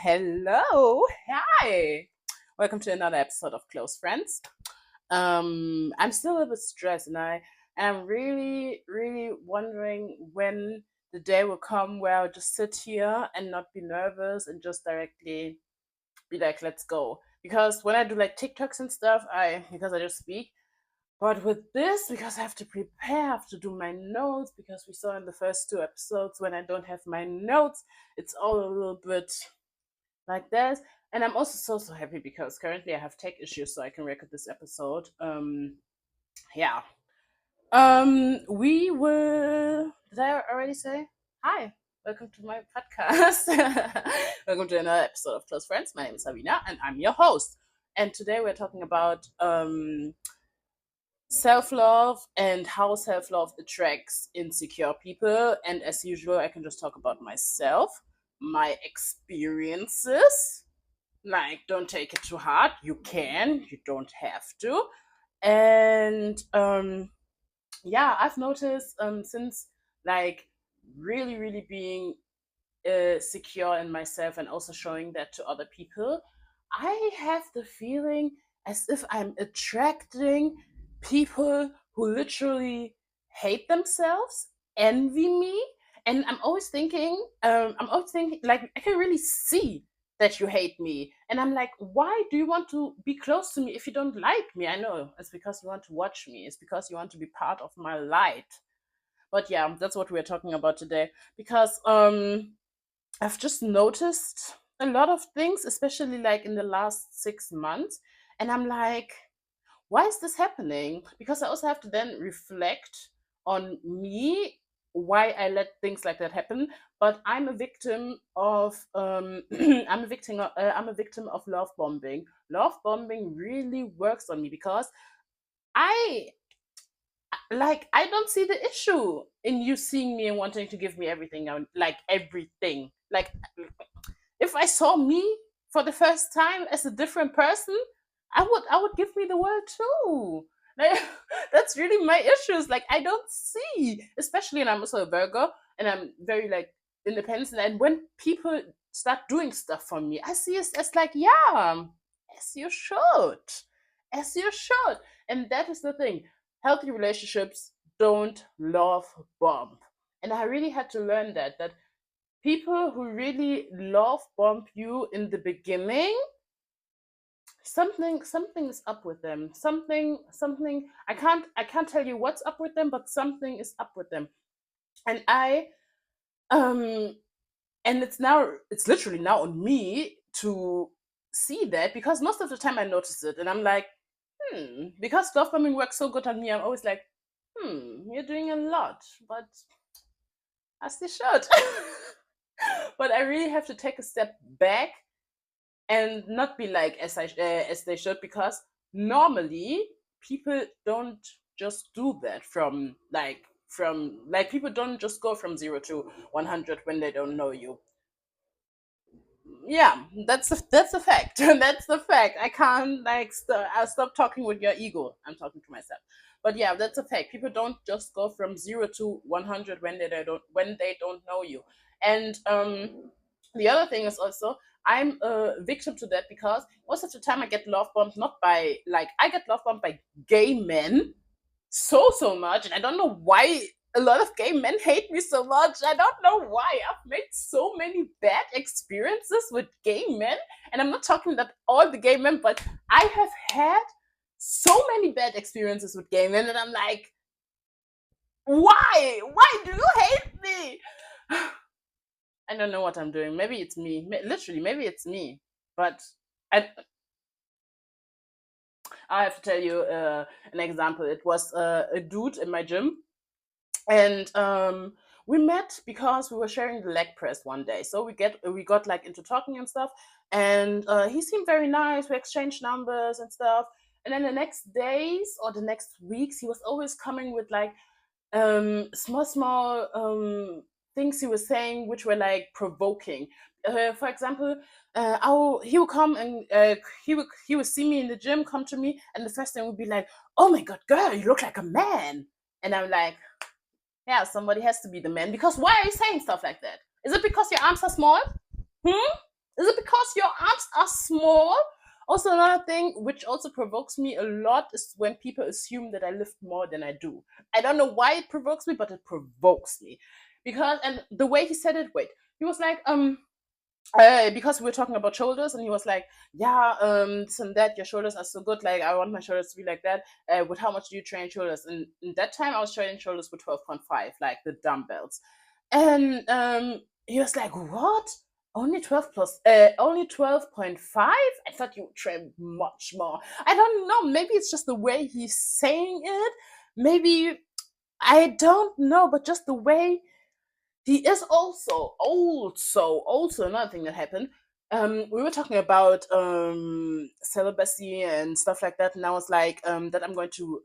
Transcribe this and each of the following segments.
Hello. Hi. Welcome to another episode of Close Friends. I'm still a bit stressed and I am really wondering when the day will come where I'll just sit here and not be nervous and just directly be like, let's go. Because when I do like TikToks and stuff, because I just speak. But with this, because I have to prepare, I have to do my notes, because we saw in the first two episodes when I don't have my notes, it's all a little bit like this. And I'm also so happy because currently I have tech issues, so I can record this episode. Yeah. We will. Did I already say hi? Welcome to my podcast. Welcome to another episode of Close Friends. My name is Sabina, and I'm your host. And today we're talking about self-love and how self-love attracts insecure people. And as usual, I can just talk about myself, my experiences. Like, don't take it too hard. You can, you don't have to. And yeah, I've noticed since like really being secure in myself and also showing that to other people, I have the feeling as if I'm attracting people who literally hate themselves, envy me, and I'm always thinking, like, I can really see that you hate me, and I'm like, why do you want to be close to me if you don't like me? I know it's because you want to watch me. It's because you want to be part of my light. But yeah, that's what we're talking about today because I've just noticed a lot of things, especially like in the last 6 months. And I'm like, why is this happening? Because I also have to then reflect on me, why I let things like that happen. But I'm a victim of I'm a victim of love bombing. Love bombing really works on me because I I don't see the issue in you seeing me and wanting to give me everything, like everything. Like, if I saw me for the first time as a different person, I would give me the world too. Like, that's really my issues. Like, I don't see, especially, and I'm also a Virgo, and I'm very like independent. And when people start doing stuff for me, I see it as like, yeah, as you should, as you should. And that is the thing. Healthy relationships don't love bomb, and I really had to learn that people who really love bomb you in the beginning, something is up with them. Something I can't tell you what's up with them, but something is up with them. And I um and it's literally now on me to see that, because most of the time I notice it and I'm like, because love bombing works so good on me, I'm always like, you're doing a lot, but as they should. But I really have to take a step back and not be like as they should, because normally people don't just do that from people don't just go from 0 to 100 when they don't know you. Yeah, that's a fact. That's the fact. I can't I'll stop talking with your ego. I'm talking to myself. But yeah, that's a fact. People don't just go from 0 to 100 when they don't know you. And the other thing is also, I'm a victim to that, because most of the time I get love bombed not by like I get love bombed by gay men so much, and I don't know why a lot of gay men hate me so much. I don't know why. I've made so many bad experiences with gay men, and I'm not talking about all the gay men, but I have had so many bad experiences with gay men, and I'm like, why? Why do you hate me? I don't know what I'm doing. Maybe it's me. Literally, maybe it's me. But I, I have to tell you an example. It was a dude in my gym, and we met because we were sharing the leg press one day. So we got like into talking and stuff, and he seemed very nice. We exchanged numbers and stuff. And then the next days or the next weeks, he was always coming with like small things he was saying, which were like provoking. For example, he would come and he would see me in the gym, come to me, and the first thing would be like, "Oh my god, girl, you look like a man." And I'm like, yeah, somebody has to be the man, because why are you saying stuff like that? Is it because your arms are small? Hmm? Is it because your arms are small? Also, another thing which also provokes me a lot is when people assume that I lift more than I do. I don't know why it provokes me, but it provokes me. Because, and the way he said it, wait, he was like, because we were talking about shoulders, and he was like, yeah, this and that, your shoulders are so good, like I want my shoulders to be like that. With how much do you train shoulders? And in that time I was training shoulders with 12.5, like the dumbbells. And he was like, what, only 12 plus only 12.5? I thought you train much more. I don't know, maybe it's just the way he's saying it, maybe, I don't know, but just the way he is. Also another thing that happened. We were talking about celibacy and stuff like that, and I was like, that I'm going to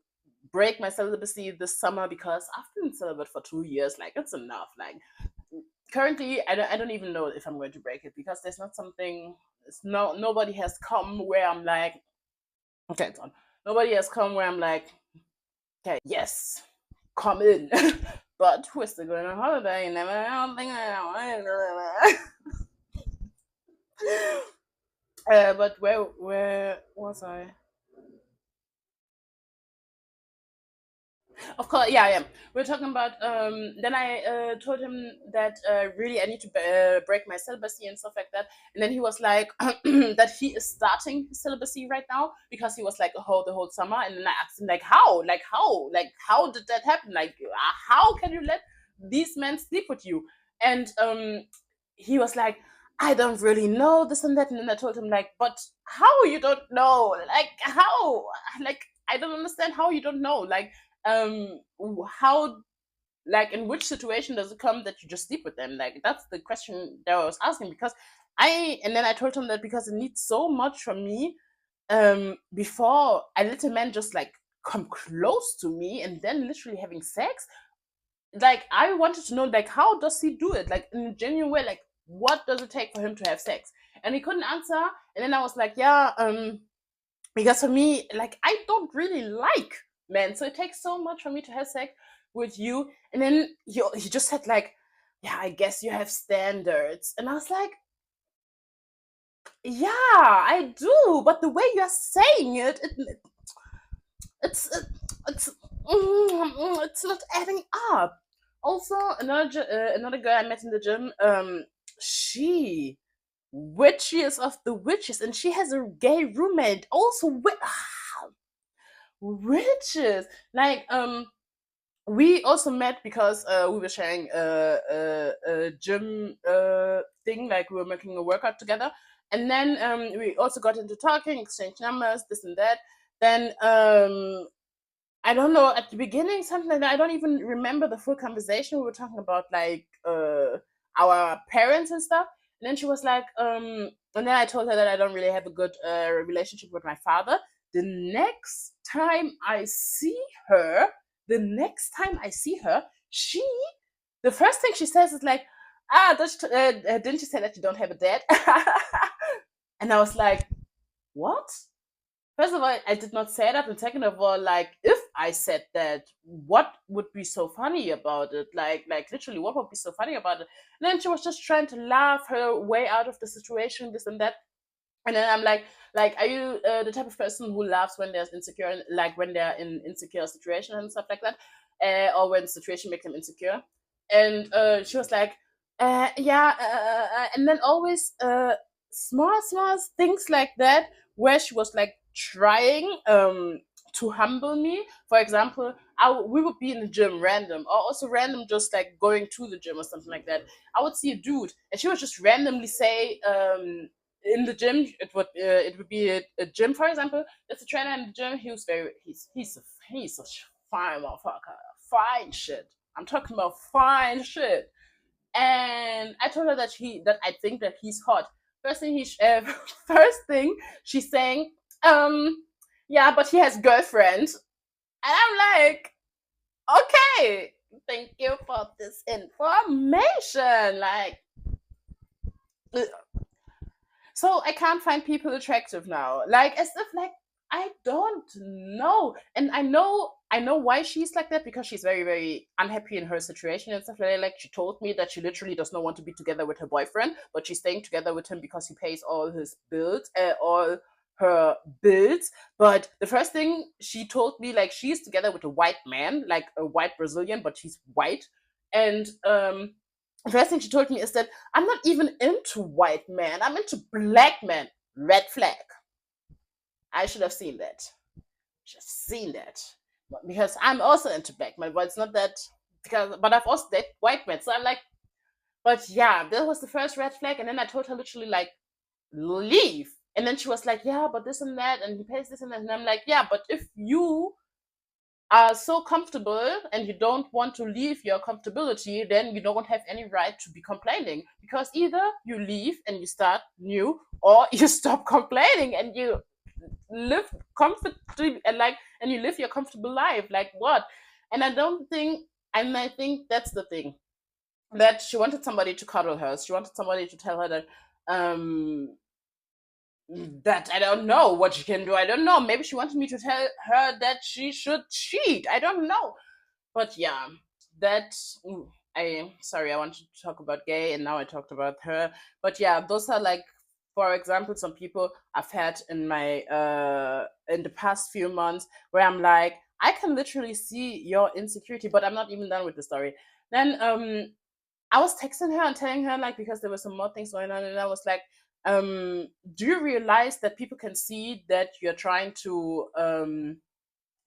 break my celibacy this summer because I've been celibate for 2 years. Like, it's enough. Like, currently, I don't even know if I'm going to break it because there's not something. It's no Nobody has come where I'm like, okay, it's on. Nobody has come where I'm like, okay, yes, come in. But we're still going on holiday, and I don't think I but where was I? Of course, yeah, yeah. We're talking about. Then I told him that really I need to break my celibacy and stuff like that. And then he was like that he is starting his celibacy right now because he was like the whole summer. And then I asked him how did that happen? Like, how can you let these men sleep with you? And he was like, I don't really know this and that. And then I told him like, but how you don't know? Like, how? Like, I don't understand how you don't know. Like, how, like, in which situation does it come that you just sleep with them? Like, that's the question that I was asking. Because and then I told him that because it needs so much from me, before I let a man just like come close to me and then literally having sex. Like, I wanted to know, like, how does he do it, like, in a genuine way, like, what does it take for him to have sex? And he couldn't answer. And then I was like, yeah, because for me, like, I don't really like men, so it takes so much for me to have sex with you. And then he just said like, yeah, I guess you have standards. And I was like, yeah, I do, but the way you're saying it's it's it's not adding up. Also, another girl I met in the gym, she witches of the witches, and she has a gay roommate. Also, witches. Like, we also met because we were sharing a gym thing, like we were making a workout together. And then we also got into talking, exchange numbers, this and that. Then I don't know, at the beginning, something like that. I don't even remember the full conversation. We were talking about like our parents and stuff. And then she was like, and then I told her that I don't really have a good relationship with my father. The next time I see her, the next time I see her, she, the first thing she says is like, didn't you say that you don't have a dad? And I was like, what? First of all, I did not say that, and second of all, like, if I said that, what would be so funny about it? Like literally, what would be so funny about it? And then she was just trying to laugh her way out of the situation, this and that. And then I'm like, are you the type of person who laughs when there's insecure, like when they're in insecure situations and stuff like that, or when situation makes them insecure? And she was like, yeah, and then always small things like that, where she was like trying to humble me. For example, we would be in the gym random, or also random, just like going to the gym or something like that. I would see a dude, and she would just randomly say, in the gym, it would be a gym, for example. There's a trainer in the gym. He was very he's a fine motherfucker, fine shit. I'm talking about fine shit. And I told her that I think that he's hot. First thing first thing she's saying, yeah, but he has girlfriends. And I'm like, okay, thank you for this information. Like, so I can't find people attractive now. Like, as if, like, I don't know. And I know I know why she's like that, because she's very, very unhappy in her situation and stuff like that. Like, she told me that she literally does not want to be together with her boyfriend, but she's staying together with him because he pays all his bills, all her bills. But the first thing she told me, like, she's together with a white man, like a white Brazilian, but he's white. And the first thing she told me is that I'm not even into white men, I'm into black men. Red flag. I should have seen that. Should have seen that. Because I'm also into black men, but it's not that, because but I've also dated white men. So I'm like, but yeah, that was the first red flag. And then I told her literally like, leave. And then she was like, yeah, but this and that, and he pays this and that. And I'm like, yeah, but if you are so comfortable and you don't want to leave your comfortability, then you don't have any right to be complaining. Because either you leave and you start new, or you stop complaining and you live comfortably, and you live your comfortable life. Like what? And I don't think, and I think that's the thing, that she wanted somebody to cuddle her. She wanted somebody to tell her that um that I don't know what she can do. I don't know. Maybe she wanted me to tell her that she should cheat. I don't know. But yeah, that I sorry, I wanted to talk about gay and now I talked about her. But yeah, those are like, for example, some people I've had in the past few months where I'm like, I can literally see your insecurity, but I'm not even done with the story. Then I was texting her and telling her, like, because there were some more things going on, and I was like, do you realize that people can see that you're trying to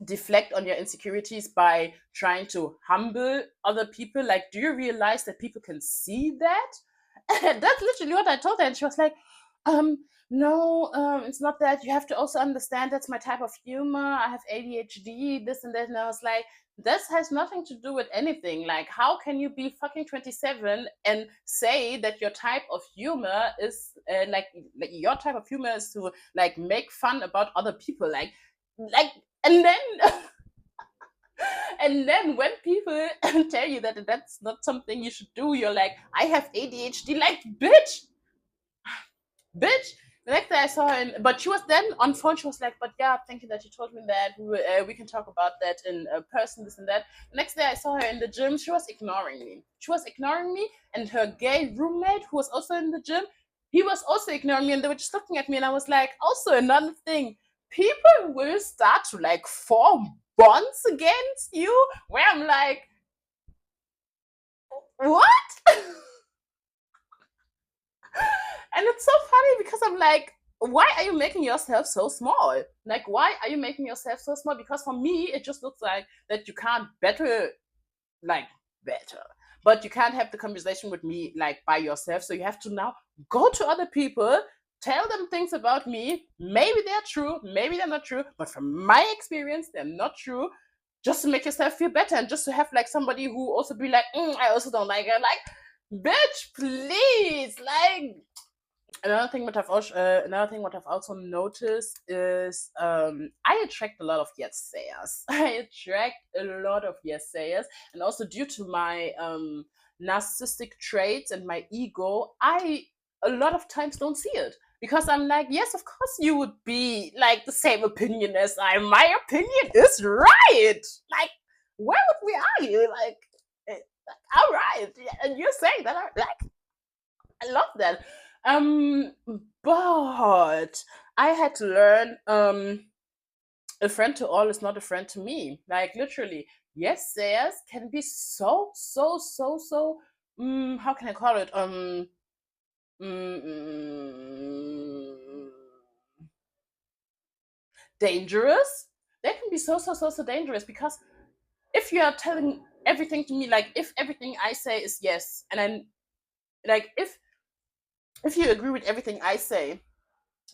deflect on your insecurities by trying to humble other people? Like, do you realize that people can see that? And that's literally what I told her, and she was like, no, it's not that. You have to also understand that's my type of humor. I have ADHD, this and that. And I was like, this has nothing to do with anything. Like, how can you be fucking 27 and say that your type of humor is like your type of humor is to like make fun about other people? Like, and then and then when people tell you that that's not something you should do, you're like, I have ADHD. Like, bitch. The next day I saw her, but she was then on phone. She was like, "But yeah, thank you that you told me that. We can talk about that in person, this and that." The next day I saw her in the gym. She was ignoring me. She was ignoring me, and her gay roommate, who was also in the gym, he was also ignoring me, and they were just looking at me. And I was like, also another thing, people will start to like form bonds against you, where I'm like, what? And it's so funny because I'm like, why are you making yourself so small? Like, why are you making yourself so small? Because for me, it just looks like that you can't like, better. But you can't have the conversation with me, like, by yourself. So you have to now go to other people, tell them things about me. Maybe they're true, maybe they're not true. But from my experience, they're not true. Just to make yourself feel better and just to have, like, somebody who also be like, I also don't like her. Like, bitch, please. Like, another thing what I've also noticed is I attract a lot of yes sayers. I attract a lot of yes sayers, and also due to my narcissistic traits and my ego, I a lot of times don't see it, because I'm like, yes, of course you would be like the same opinion as I. My opinion is right. Like, where would we argue? Like, all right, and you're saying that, like, I love that. Um, but I had to learn a friend to all is not a friend to me. Like, literally, yes, sayers can be so. How can I call it? Mm, mm, Dangerous. They can be so dangerous, because if you are telling everything to me, like, if everything I say is yes, and then, like, if you agree with everything I say,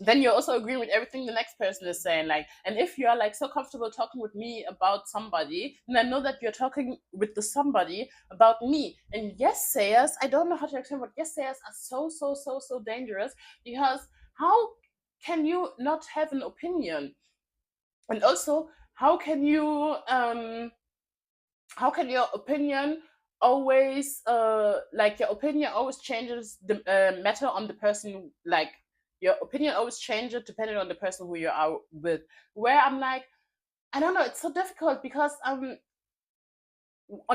then you're also agreeing with everything the next person is saying. Like, and if you're like so comfortable talking with me about somebody, then I know that you're talking with the somebody about me. And yes sayers, I don't know how to explain, but yes sayers are so dangerous, because how can you not have an opinion? And also, how can you how can your opinion always like, your opinion always changes the matter on the person, like, your opinion always changes depending on the person who you are with, where I'm like, I don't know. It's so difficult because on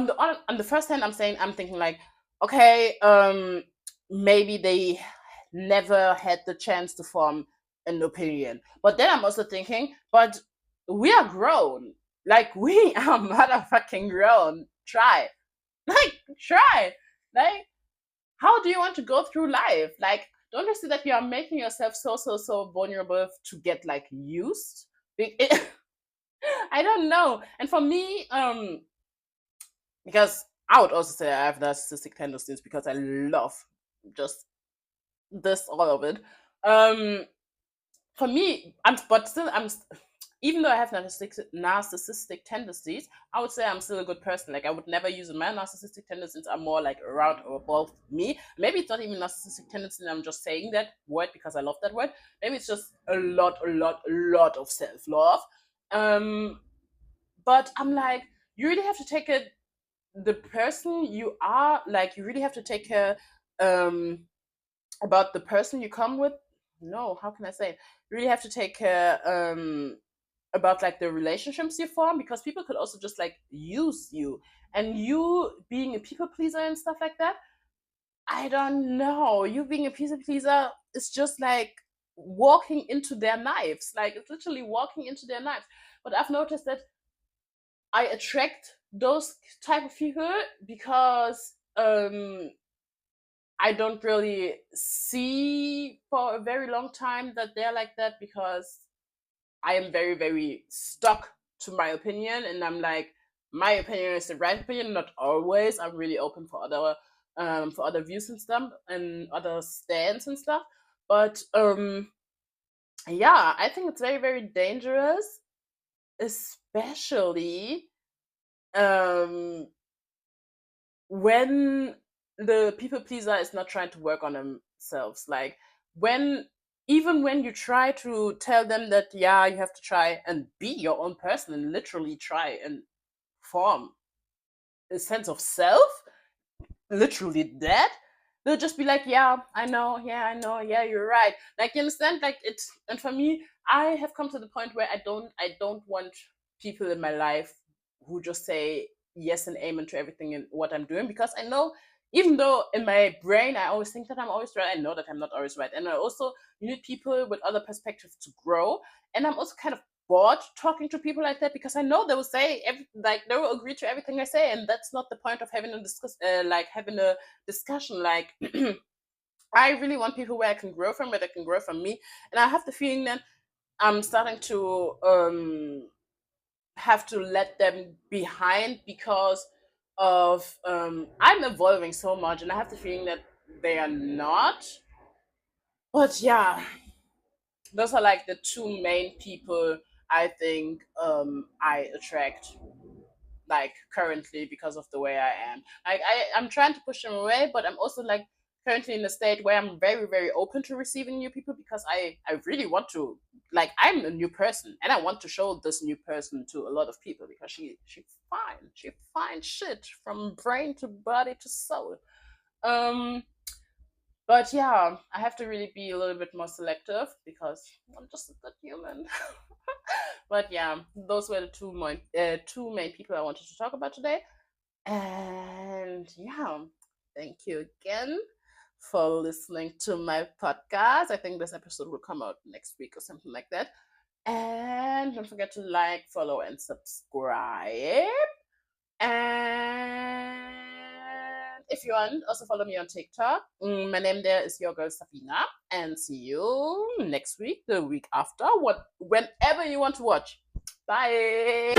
the first hand, I'm thinking like, okay, maybe they never had the chance to form an opinion. But then I'm also thinking, but we are grown. Like we are motherfucking grown. Try. Like try. Like how do you want to go through life? Like don't you see that you are making yourself so vulnerable to get like used? I don't know. And for me, because I would also say I have narcissistic tendencies because I love just this all of it. Um, for me, even though I have narcissistic tendencies, I would say I'm still a good person. Like I would never use my narcissistic tendencies are more like around or above me. Maybe it's not even narcissistic tendencies. I'm just saying that word because I love that word. Maybe it's just a lot of self love. Um, but I'm like, you really have to take it the person you are, like you really have to take care um about the person you come with. No, how can I say it? You really have to take care about like the relationships you form, because people could also just like use you, and you being a people pleaser and stuff like that. I don't know, you being a people pleaser is just like walking into their knives, like it's literally walking into their knives. But I've noticed that I attract those type of people because I don't really see for a very long time that they're like that, because I am very stuck to my opinion, and I'm like, my opinion is the right opinion, not always. I'm really open for other views and stuff and other stands and stuff. But yeah, I think it's very dangerous, especially um when the people pleaser is not trying to work on themselves. Like when even when you try to tell them that yeah, you have to try and be your own person and literally try and form a sense of self, literally that, they'll just be like, yeah, I know, yeah, I know, yeah, you're right. Like you understand, like it's, and for me, I have come to the point where I don't want people in my life who just say yes and amen to everything and what I'm doing, because I know, even though in my brain I always think that I'm always right, I know that I'm not always right. And I also, you need people with other perspectives to grow. And I'm also kind of bored talking to people like that, because I know they will say like they will agree to everything I say, and that's not the point of having a having a discussion. Like I really want people where I can grow from, where they can grow from me, and I have the feeling that I'm starting to have to let them behind because of I'm evolving so much, and I have the feeling that they are not. But yeah, those are like the two main people I think I attract, like currently, because of the way I am. Like I'm trying to push them away, but I'm also like currently in a state where I'm very open to receiving new people, because I really want to, like I'm a new person and I want to show this new person to a lot of people, because she fine shit from brain to body to soul. Um but yeah, I have to really be a little bit more selective because I'm just a good human. But yeah, those were the two main people I wanted to talk about today. And yeah, thank you again for listening to my podcast. I think this episode will come out next week or something like that. And don't forget to like, follow, and subscribe. And if you want, also follow me on TikTok. My name there is your girl Safina. And see you next week, the week after, whenever you want to watch. Bye.